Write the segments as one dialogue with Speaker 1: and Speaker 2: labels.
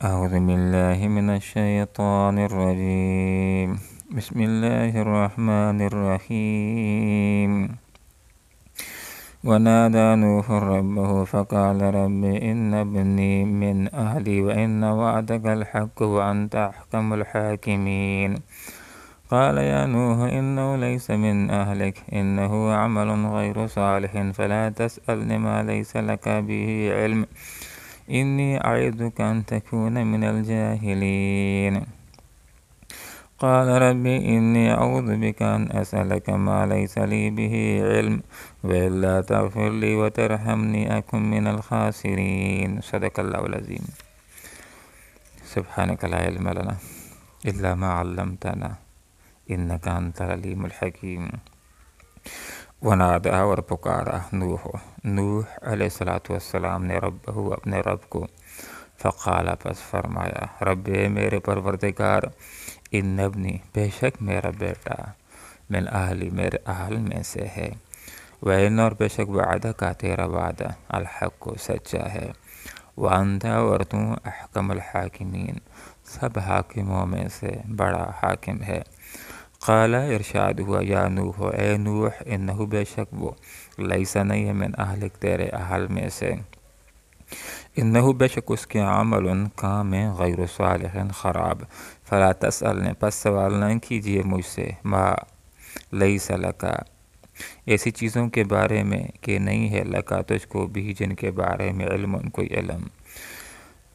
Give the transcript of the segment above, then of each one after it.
Speaker 1: أعوذ بالله من الشيطان الرجيم. بسم الله الرحمن الرحيم. ونادى نوح ربه فقال رب إن ابني من أهلي وإن وعدك الحق وأنت أحكم الحاكمين. قال يا نوح إنه ليس من أهلك إنه عمل غير صالح فلا تسألني ما ليس لك به علم إني أعظك أن تكون من الجاهلين. قال رب إني أعوذ بك أن أسألك ما ليس لي به علم وإلا تغفر لي وترحمني أكن من الخاسرين. صدق الله العظيم. سبحانك لا علم لنا إلا ما علمتنا إنك أنت العليم الحكيم. ونادى اور پکارا نوح علیہ السلام نے ربہ اپنے رب کو، فقال پس فرمایا، رب میرے پروردگار، ان ابنی بے شک میرا بیٹا، من اہلی میرے اہل میں سے ہے، وَإِنَّ اور بے شک وعدہ کا تیرا وعدہ الحق سچا ہے، وَأَنْتَ اور تو احکم الحاکمین سب حاکموں میں سے بڑا حاکم ہے۔ قال ارشاد ہوا، یا نوح اے نوح، انہو بے شک وہ، لیسا نہیں ہے من اہلک تیرے اہل میں سے، انہو بے شک اس کے عمل کام غیر صالح خراب، فلا تسألنی پس سوال نہ کیجئے مجھ سے، ما لیس لکا ایسی چیزوں کے بارے میں کہ نہیں ہے، لکا تجھ کو بھی جن کے بارے میں علم کوئی علم،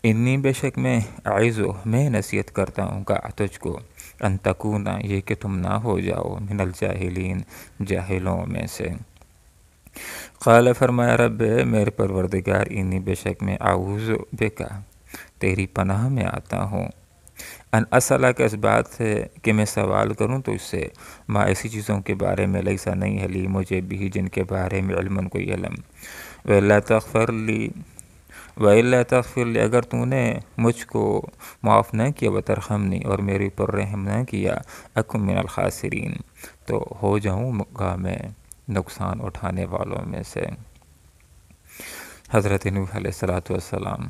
Speaker 1: انی بے شک میں اعظو میں نصیحت کرتا ہوں کا تجھ کو، ان تکونا یہ کہ تم نہ ہو جاؤ، من الجاہلین جاہلوں میں سے۔ قال فرمایا، رب میرے پروردگار، انی بے شک میں اعوذ بکا تیری پناہ میں آتا ہوں، ان اسألک اس بات سے کہ میں سوال کروں تو اس سے، ما ایسی چیزوں کے بارے میں لیسا نہیں ہے لی مجھے بھی جن کے بارے میں علم کوئی علم، وَإِلَّا تغفر لی وَإِلَّا تغفر لی اگر تو نے مجھ کو معاف نہ کیا، وترحمنی اور میرے اوپر رحم نہ کیا، اکن من الخاسرین تو ہو جاؤں گا میں نقصان اٹھانے والوں میں سے۔ حضرت نوح علیہ السلام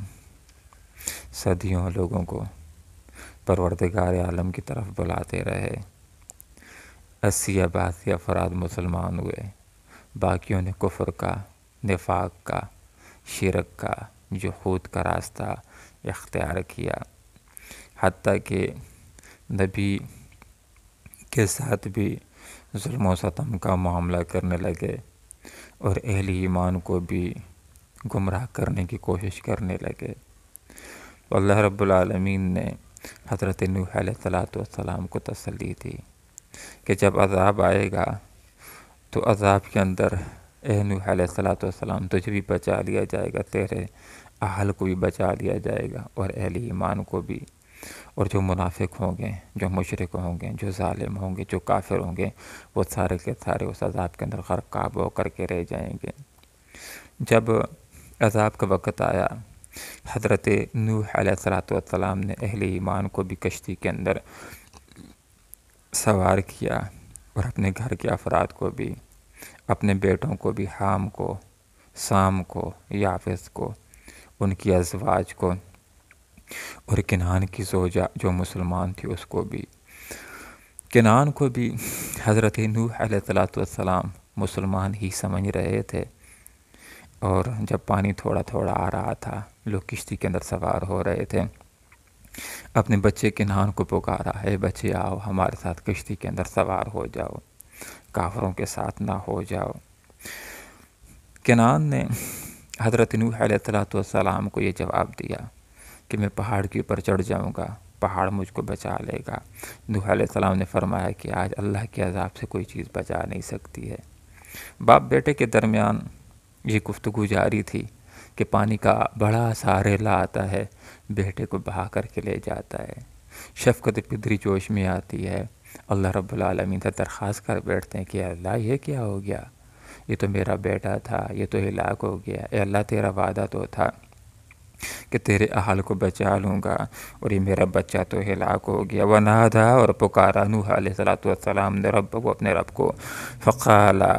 Speaker 1: صدیوں لوگوں کو پروردگار عالم کی طرف بلاتے رہے، 80 یا 82 افراد مسلمان ہوئے، باقیوں نے کفر کا، نفاق کا، شرک کا، جحود کا راستہ اختیار کیا، حتیٰ کہ نبی کے ساتھ بھی ظلم و ستم کا معاملہ کرنے لگے اور اہل ایمان کو بھی گمراہ کرنے کی کوشش کرنے لگے۔ اللہ رب العالمین نے حضرت نوح علیہ السلام کو تسلی دی کہ جب عذاب آئے گا تو عذاب کے اندر اے نوح علیہ السلام تجھے بھی بچا لیا جائے گا، تیرے اہل کو بھی بچا لیا جائے گا اور اہل ایمان کو بھی، اور جو منافق ہوں گے، جو مشرک ہوں گے، جو ظالم ہوں گے، جو کافر ہوں گے، وہ سارے کے سارے اس عذاب کے اندر غرقاب ہو کر کے رہ جائیں گے۔ جب عذاب کا وقت آیا، حضرت نوح علیہ السلام نے اہل ایمان کو بھی کشتی کے اندر سوار کیا اور اپنے گھر کے افراد کو بھی، اپنے بیٹوں کو بھی، حام کو، سام کو، یافس کو، ان کی ازواج کو، اور کنعان کی زوجہ جو مسلمان تھی اس کو بھی۔ کنعان کو بھی حضرت نوح علیہ السلام مسلمان ہی سمجھ رہے تھے، اور جب پانی تھوڑا تھوڑا آ رہا تھا، لوگ کشتی کے اندر سوار ہو رہے تھے، اپنے بچے کنعان کو پکارا، اے بچے آؤ ہمارے ساتھ کشتی کے اندر سوار ہو جاؤ، کافروں کے ساتھ نہ ہو جاؤ۔ کنعان نے حضرت نوح علیہ السلام کو یہ جواب دیا کہ میں پہاڑ کے اوپر چڑھ جاؤں گا، پہاڑ مجھ کو بچا لے گا۔ نوح علیہ السلام نے فرمایا کہ آج اللہ کے عذاب سے کوئی چیز بچا نہیں سکتی ہے۔ باپ بیٹے کے درمیان یہ گفتگو جاری تھی کہ پانی کا بڑا سا ریلا آتا ہے، بیٹے کو بہا کر کے لے جاتا ہے، شفقت پدری جوش میں آتی ہے، اللہ رب العالمین سے درخواست کر بیٹھتے ہیں کہ اللہ یہ کیا ہو گیا، یہ تو میرا بیٹا تھا، یہ تو ہلاک ہو گیا، اے اللہ تیرا وعدہ تو تھا کہ تیرے اہل کو بچا لوں گا، اور یہ میرا بچہ تو ہلاک ہو گیا۔ ونادھا اور پکارا نوح علیہ السلام نے رب کو، اپنے رب کو، فقالا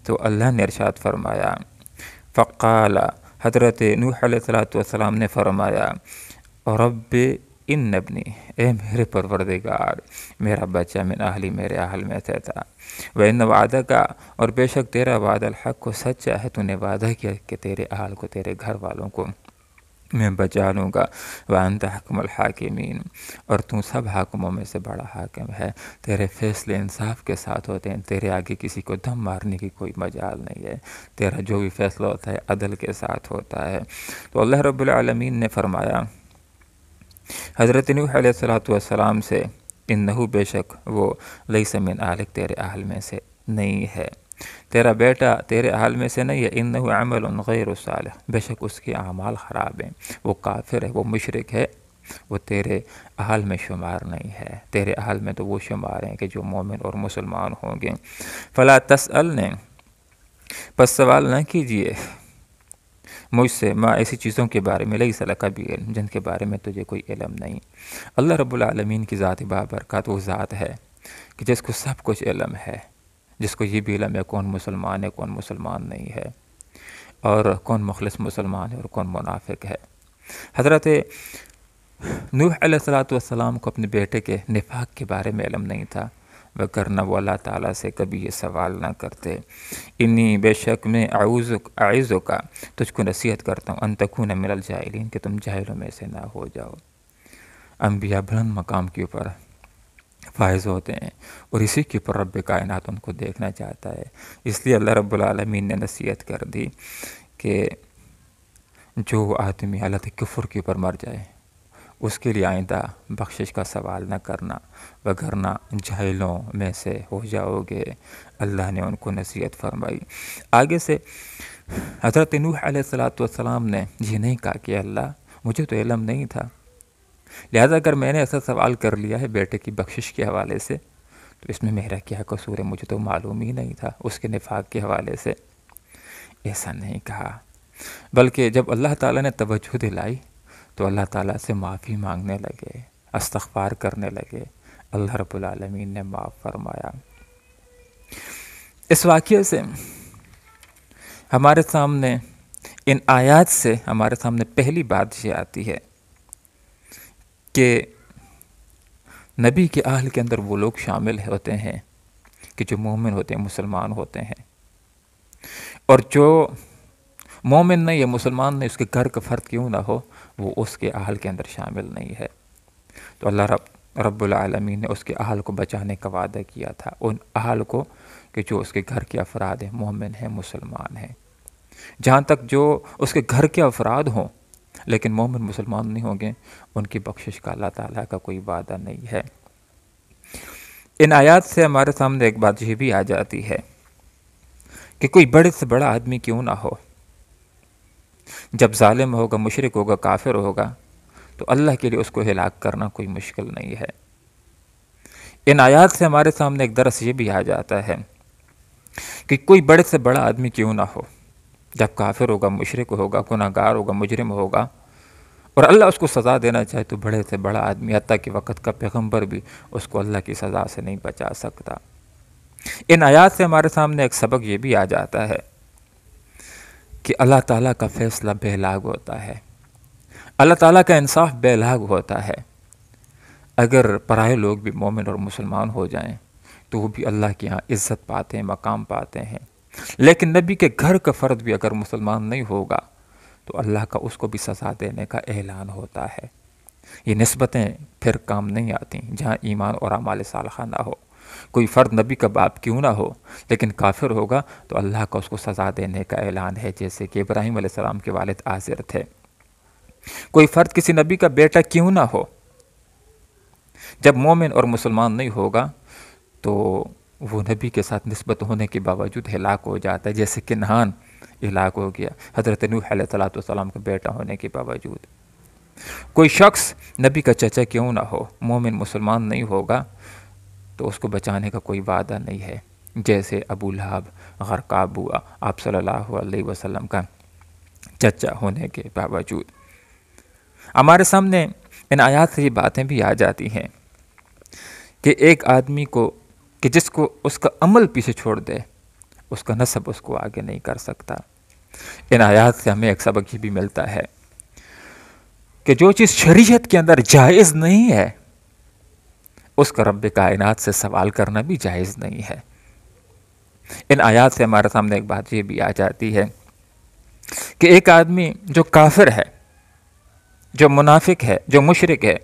Speaker 1: تو اللہ نے ارشاد فرمایا، فقالا حضرت نوح علیہ السلام نے فرمایا، اور رب ان ابنی، اے میرے پروردگار میرا بچہ من اہلی میرے اہل میں سے تھا، وَإِنَّ وَعْدَكَ اور بے شک تیرا وعدہ الحق کو سچا ہے، تو نے وعدہ کیا کہ تیرے اہل کو تیرے گھر والوں کو میں بچا لوں گا، وَأَنْتَ حَكْمُ الْحَاكِمِينَ اور تو سب حاکموں میں سے بڑا حاکم ہے، تیرے فیصلے انصاف کے ساتھ ہوتے ہیں، تیرے آگے کسی کو دم مارنے کی کوئی مجال نہیں ہے، تیرا جو بھی فیصلہ ہوتا ہے عدل کے ساتھ ہوتا ہے۔ تو اللہ رب العالمین نے فرمایا حضرت نوح علیہ السلام سے، انہو بے شک وہ لیس من اہلک تیرے اہل میں سے نہیں ہے، تیرا بیٹا تیرے اہل میں سے نہیں ہے، انہو عمل غیر صالح بے شک اس کے اعمال خراب ہیں، وہ کافر ہے، وہ مشرک ہے، وہ تیرے اہل میں شمار نہیں ہے، تیرے اہل میں تو وہ شمار ہیں کہ جو مومن اور مسلمان ہوں گے۔ فلا تسألنے پس سوال نہ کیجئے مجھ سے ما ایسی چیزوں کے بارے میں لیس لک بی علم جن کے بارے میں تجھے کوئی علم نہیں۔ اللہ رب العالمین کی ذات بابرکات وہ ذات ہے کہ جس کو سب کچھ علم ہے، جس کو یہ بھی علم ہے کون مسلمان ہے کون مسلمان نہیں ہے، اور کون مخلص مسلمان ہے اور کون منافق ہے۔ حضرت نوح علیہ السلام کو اپنے بیٹے کے نفاق کے بارے میں علم نہیں تھا، وگرنہ وہ اللہ تعالیٰ سے کبھی یہ سوال نہ کرتے۔ انی بے شک میں اعوذک تجھ کو نصیحت کرتا ہوں ان تکون من الجاہلین کہ تم جاہلوں میں سے نہ ہو جاؤ۔ انبیاء بلند مقام کے اوپر فائز ہوتے ہیں اور اسی کے اوپر رب کائنات ان کو دیکھنا چاہتا ہے، اس لیے اللہ رب العالمین نے نصیحت کر دی کہ جو آدمی حالت کفر کے اوپر مر جائے اس کے لیے آئندہ بخشش کا سوال نہ کرنا، وگرنہ جاہلوں میں سے ہو جاؤ گے۔ اللہ نے ان کو نصیحت فرمائی۔ آگے سے حضرت نوح علیہ السلام نے یہ نہیں کہا کہ اللہ مجھے تو علم نہیں تھا، لہذا اگر میں نے ایسا سوال کر لیا ہے بیٹے کی بخشش کے حوالے سے تو اس میں میرا کیا قصور ہے، مجھے تو معلوم ہی نہیں تھا اس کے نفاق کے حوالے سے۔ ایسا نہیں کہا، بلکہ جب اللہ تعالیٰ نے توجہ دلائی تو اللہ تعالیٰ سے معافی مانگنے لگے، استغفار کرنے لگے، اللہ رب العالمین نے معاف فرمایا۔ اس واقعے سے ہمارے سامنے، ان آیات سے ہمارے سامنے پہلی بات یہ آتی ہے کہ نبی کے اہل کے اندر وہ لوگ شامل ہوتے ہیں کہ جو مومن ہوتے ہیں، مسلمان ہوتے ہیں، اور جو مومن نہیں ہے، مسلمان نہیں، اس کے گھر کا فرد کیوں نہ ہو، وہ اس کے اہل کے اندر شامل نہیں ہے۔ تو اللہ رب العالمین نے اس کے اہل کو بچانے کا وعدہ کیا تھا، ان اہل کو کہ جو اس کے گھر کے افراد ہیں، مومن ہیں، مسلمان ہیں۔ جہاں تک جو اس کے گھر کے افراد ہوں لیکن مومن مسلمان نہیں ہوں گے، ان کی بخشش کا اللہ تعالیٰ کا کوئی وعدہ نہیں ہے۔ ان آیات سے ہمارے سامنے ایک بات یہ بھی آ جاتی ہے کہ کوئی بڑے سے بڑا آدمی کیوں نہ ہو، جب ظالم ہوگا، مشرک ہوگا، کافر ہوگا تو اللہ کے لیے اس کو ہلاک کرنا کوئی مشکل نہیں ہے۔ ان آیات سے ہمارے سامنے ایک درس یہ بھی آ جاتا ہے کہ کوئی بڑے سے بڑا آدمی کیوں نہ ہو، جب کافر ہوگا، مشرک ہوگا، گناہ گار ہوگا، مجرم ہوگا اور اللہ اس کو سزا دینا چاہے تو بڑے سے بڑا آدمی حتیٰ کہ وقت کا پیغمبر بھی اس کو اللہ کی سزا سے نہیں بچا سکتا۔ ان آیات سے ہمارے سامنے ایک سبق یہ بھی آ جاتا ہے کہ اللہ تعالیٰ کا فیصلہ بے لاگ ہوتا ہے، اللہ تعالیٰ کا انصاف بے لاگ ہوتا ہے۔ اگر پرائے لوگ بھی مومن اور مسلمان ہو جائیں تو وہ بھی اللہ کے ہاں عزت پاتے ہیں، مقام پاتے ہیں، لیکن نبی کے گھر کا فرد بھی اگر مسلمان نہیں ہوگا تو اللہ کا اس کو بھی سزا دینے کا اعلان ہوتا ہے۔ یہ نسبتیں پھر کام نہیں آتی جہاں ایمان اور اعمال صالحہ نہ ہو۔ کوئی فرد نبی کا باپ کیوں نہ ہو لیکن کافر ہوگا تو اللہ کا اس کو سزا دینے کا اعلان ہے، جیسے کہ ابراہیم علیہ السلام کے والد آزر تھے۔ کوئی فرد کسی نبی کا بیٹا کیوں نہ ہو، جب مومن اور مسلمان نہیں ہوگا تو وہ نبی کے ساتھ نسبت ہونے کے باوجود ہلاک ہو جاتا ہے، جیسے کنعان ہلاک ہو گیا حضرت نوح علیہ السلام کا بیٹا ہونے کے باوجود۔ کوئی شخص نبی کا چچا کیوں نہ ہو، مومن مسلمان نہیں ہوگا تو اس کو بچانے کا کوئی وعدہ نہیں ہے، جیسے ابو لہب غرقاب ہوا آپ صلی اللہ علیہ وسلم کا چچا ہونے کے باوجود۔ ہمارے سامنے ان آیات سے یہ باتیں بھی آ جاتی ہیں کہ ایک آدمی کو کہ جس کو اس کا عمل پیچھے چھوڑ دے، اس کا نسب اس کو آگے نہیں کر سکتا۔ ان آیات سے ہمیں ایک سبق یہ بھی ملتا ہے کہ جو چیز شریعت کے اندر جائز نہیں ہے اس کا رب کائنات سے سوال کرنا بھی جائز نہیں ہے۔ ان آیات سے ہمارے سامنے ایک بات یہ بھی آ جاتی ہے کہ ایک آدمی جو کافر ہے، جو منافق ہے، جو مشرک ہے،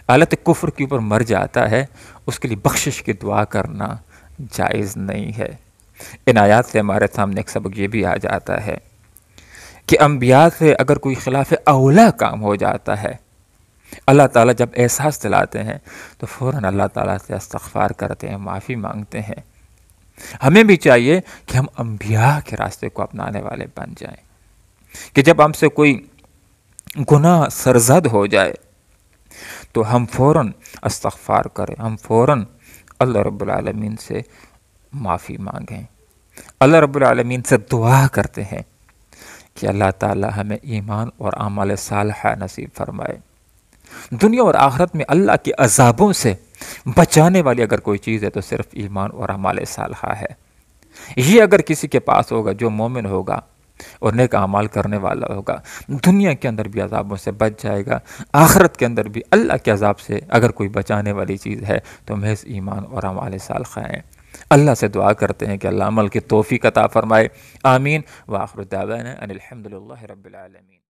Speaker 1: حالت کفر کے اوپر مر جاتا ہے، اس کے لیے بخشش کی دعا کرنا جائز نہیں ہے۔ ان آیات سے ہمارے سامنے ایک سبق یہ بھی آ جاتا ہے کہ انبیاء سے اگر کوئی خلاف اولا کام ہو جاتا ہے، اللہ تعالیٰ جب احساس دلاتے ہیں تو فوراً اللہ تعالیٰ سے استغفار کرتے ہیں، معافی مانگتے ہیں۔ ہمیں بھی چاہیے کہ ہم انبیاء کے راستے کو اپنانے والے بن جائیں، کہ جب ہم سے کوئی گناہ سرزد ہو جائے تو ہم فوراً استغفار کریں، ہم فوراً اللہ رب العالمین سے معافی مانگیں، اللہ رب العالمین سے دعا کرتے ہیں کہ اللہ تعالیٰ ہمیں ایمان اور اعمال صالحہ نصیب فرمائے۔ دنیا اور آخرت میں اللہ کے عذابوں سے بچانے والی اگر کوئی چیز ہے تو صرف ایمان اور اعمال صالحہ ہے۔ یہ اگر کسی کے پاس ہوگا، جو مومن ہوگا اور نیک اعمال کرنے والا ہوگا، دنیا کے اندر بھی عذابوں سے بچ جائے گا، آخرت کے اندر بھی اللہ کے عذاب سے اگر کوئی بچانے والی چیز ہے تو محض ایمان اور اعمال صالحہ ہیں۔ اللہ سے دعا کرتے ہیں کہ اللہ عمل کی توفیق عطا فرمائے، آمین۔ وآخر دعوانا ان الحمد للہ رب العالمین۔